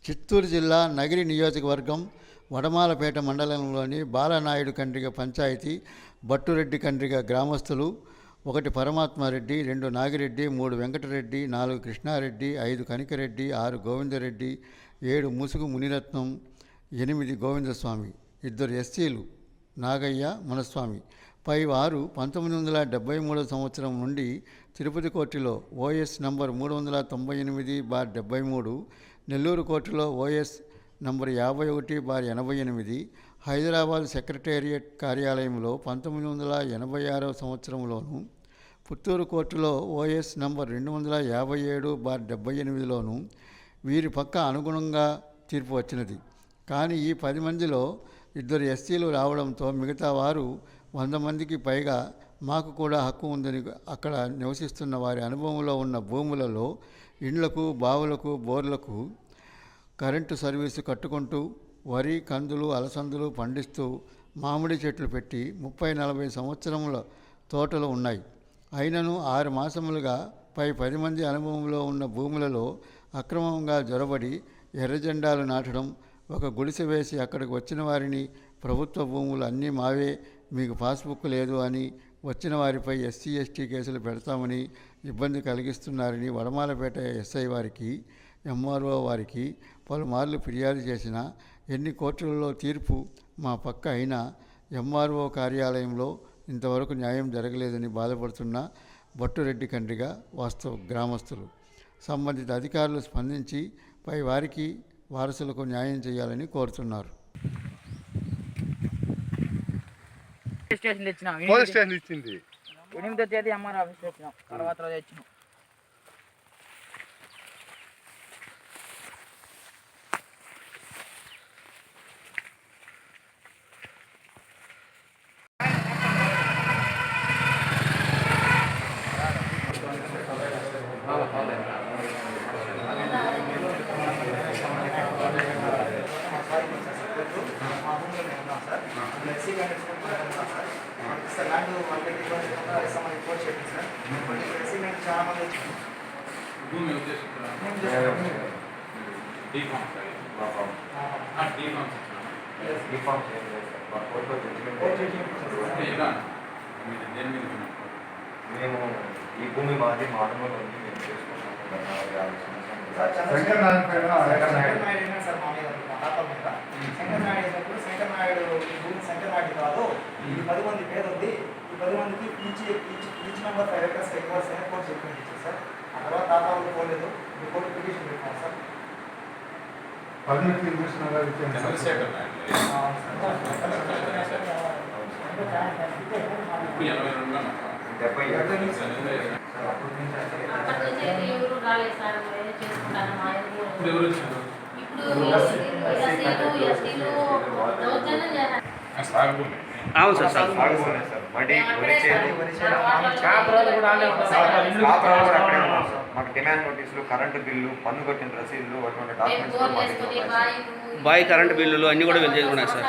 చిత్తూరు జిల్లా నగిరి నియోజకవర్గం వడమాలపేట మండలంలోని బాలనాయుడు కండ్రిగ పంచాయతీ బట్టురెడ్డి కండ్రిగ గ్రామస్తులు 1 పరమాత్మారెడ్డి, 2 నాగిరెడ్డి, 3 వెంకటరెడ్డి, 4 కృష్ణారెడ్డి, 5 కనికరెడ్డి, 6 గోవిందరెడ్డి, 7 ముసుగు మునిరత్నం, 8 గోవిందస్వామి, 2 ఎస్సీలు నాగయ్య మునస్వామి పై వారు 1973 సంవత్సరం నుండి తిరుపతి కోర్టులో ఓఎస్ నంబర్ 398/73, నెల్లూరు కోర్టులో ఓఎస్ నంబర్ 51/88, హైదరాబాద్ సెక్రటేరియట్ కార్యాలయంలో 1986 సంవత్సరంలోను, పుత్తూరు కోర్టులో ఓఎస్ నంబర్ 257/78లోను వీరి పక్క అనుగుణంగా తీర్పు వచ్చినది. కానీ ఈ 10 మందిలో 2 ఎస్సీలు రావడంతో మిగతా వారు 100 మందికి పైగా మాకు కూడా హక్కు ఉందని అక్కడ నివసిస్తున్న వారి అనుభవంలో ఉన్న భూములలో ఇండ్లకు, బావులకు, బోర్లకు కరెంటు సర్వీసు కట్టుకుంటూ వరి, కందులు, అలసందులు పండిస్తూ మామిడి చెట్లు పెట్టి 30-40 సంవత్సరముల తోటలు ఉన్నాయి. అయినను 6 మాసములుగా పై 10 మంది అనుభవంలో ఉన్న భూములలో అక్రమంగా జొరబడి ఎర్రజెండాలు నాటడం, ఒక గుడిసె వేసి అక్కడికి వచ్చిన వారిని ప్రభుత్వ భూములు అన్నీ మావే, మీకు పాస్బుక్ లేదు అని వచ్చిన వారిపై ఎస్సీ ఎస్టీ కేసులు పెడతామని ఇబ్బంది కలిగిస్తున్నారని వడమాలపేట ఎస్ఐ వారికి, ఎంఆర్ఓ వారికి పలుమార్లు ఫిర్యాదు చేసిన ఎన్ని కోర్టులలో తీర్పు మా పక్క అయినా ఎంఆర్ఓ కార్యాలయంలో ఇంతవరకు న్యాయం జరగలేదని బాధపడుతున్న బట్టురెడ్డి కండ్రిగ వాస్తవ గ్రామస్తులు. సంబంధిత అధికారులు స్పందించి పై వారికి వారసులకు న్యాయం చేయాలని కోరుతున్నారు. పోలీస్ స్టేషన్ ఇచ్చింది 8వ తేదీ ఎంఆర్ ఆఫీస్ వచ్చినాం, తర్వాత రోజు వచ్చినాం. మేము ఈ భూమి మాది మాటమూలు ఉంది, మేము చేసుకుంటాం. శంకరనాయుడు ఈ భూమి శంకరనాయుడు కాదు, ఈ 10 మంది పేరు ఉంది, ఈ 10 మందికి ఈచ్ నెంబర్ 5 acres ఎక్కువ కోర్టు చెప్పింది సార్. ఆ తర్వాత దాదాపు పోలేదు, ఈ కోర్టు పిటిషన్ పెట్టాం సార్. 18 ఇచ్చాను అవును సార్, మాకు డిమాండ్ నోటీసులు, కరెంటు బిల్లు, పన్ను కట్టిన రసీదులు, అటువంటి డాక్యుమెంట్స్ బాయ్ కరెంటు బిల్లులు అన్నీ కూడా వెళ్ళి చేసుకున్నాయి సార్.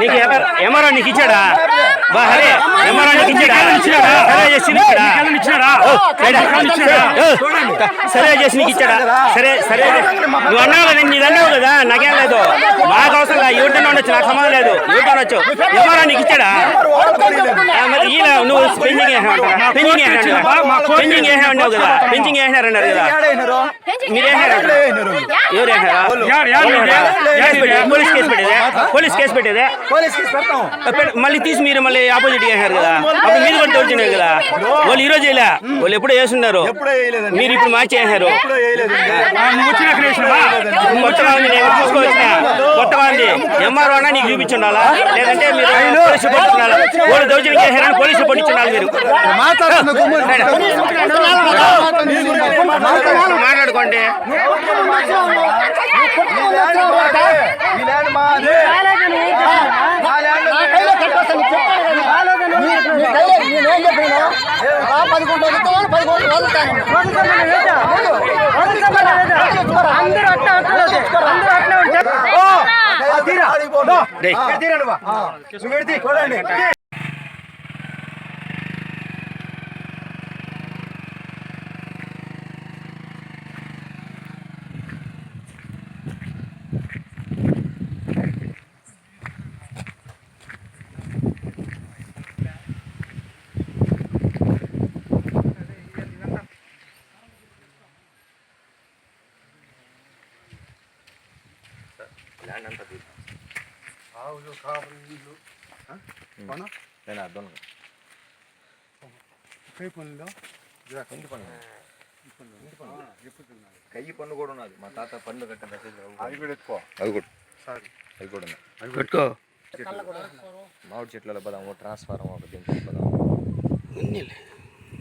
నీకు ఏమరా నీకు ఇచ్చాడా? సరే చేసి నీకు ఇచ్చాడా? సరే సరే నువ్వు అన్నావు కదా, నీది అన్నావు కదా, నాకేం లేదు, మాకు అవసరం లేదు. యూటర్న్ ఉండొచ్చు, నాకు సంబంధం లేదు. యూటర్న్ వచ్చు, ఏమరా నీకు ఇచ్చాడా? పెంచింగ్ వేసినావు కదా, పెంచింగ్ వేసినారన్నారు కదా, మీరు వేసినారు, ఎవరు వేసినారా? పోలీస్ కేసు పెట్టేదే మళ్ళీ తీసి మీరు మళ్ళీ ఆపోజిట్ చేశారు కదా, అప్పుడు మీరు కూడా తోల్చినారు కదా. వాళ్ళు ఈ రోజు వేయలే, వాళ్ళు ఎప్పుడో వేస్తున్నారు, మీరు ఇప్పుడు మార్చి వేసారు. కొత్తగా ఉంది, నేను చూసుకోవచ్చిన కొత్తగా ఉంది. ఎంఆర్ఓ అన్నా నీకు చూపించుండాలా, లేదంటే మీరు పోలీసు పట్టించుండాలా? వాళ్ళు దౌర్జన్యం చేశారని పోలీసు పట్టించుండాలి. మీరు మాట్లాడుకోండి. నేను అర్థం కయ్యి పన్ను కూడా ఉన్నది, మా తాత పన్ను కట్టిన అది కూడా ఎత్తుకో, అది కూడా అది కూడా పెట్టుకో. మామిడి చెట్లలో పదాం, ట్రాన్స్ఫార్మర్ ఒక దీంట్లో పదాం,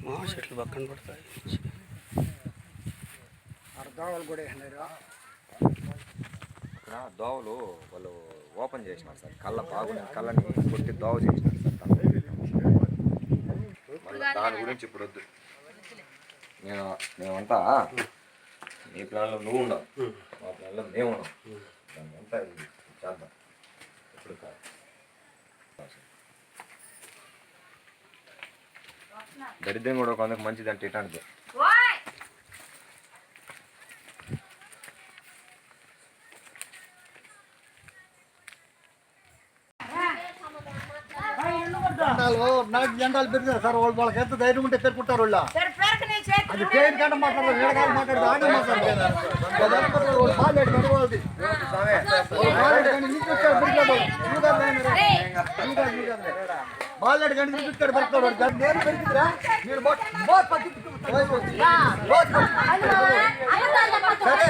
మామిడి చెట్లు పక్కన పడతాయి. ఇక్కడ దోవలు వాళ్ళు ఓపెన్ చేసినారు సార్, కళ్ళ బాగుంది, కళ్ళని కొట్టి దోవ చేసినారు సార్. మళ్ళీ దాని గురించి ఇప్పుడు వద్దు, మేమంతా నీ ప్లాన్లో నువ్వు ఉండవు, మా ప్లాన్లో మేము ఉన్నాం, దాన్ని అంతా చేద్దాం. ఇప్పుడు కాదు, దరిద్రం కూడా కొందరికి మంచిది అంటే ఇట్లాంటిది. నాకు జెండాలు పెరిగారు సార్, వాళ్ళకి ఎంత ధైర్యం ఉంటే పెరుకుంటారు వాళ్ళు. అది పేరు కంటే మాట్లాడదు, నీడకాలు మాట్లాడదు, ఆడే మాట్లాడదు. బాలెడు గంట తిరిగిస్తాడు పెడతాడు, నేను పెరిగిరా మీరు సరే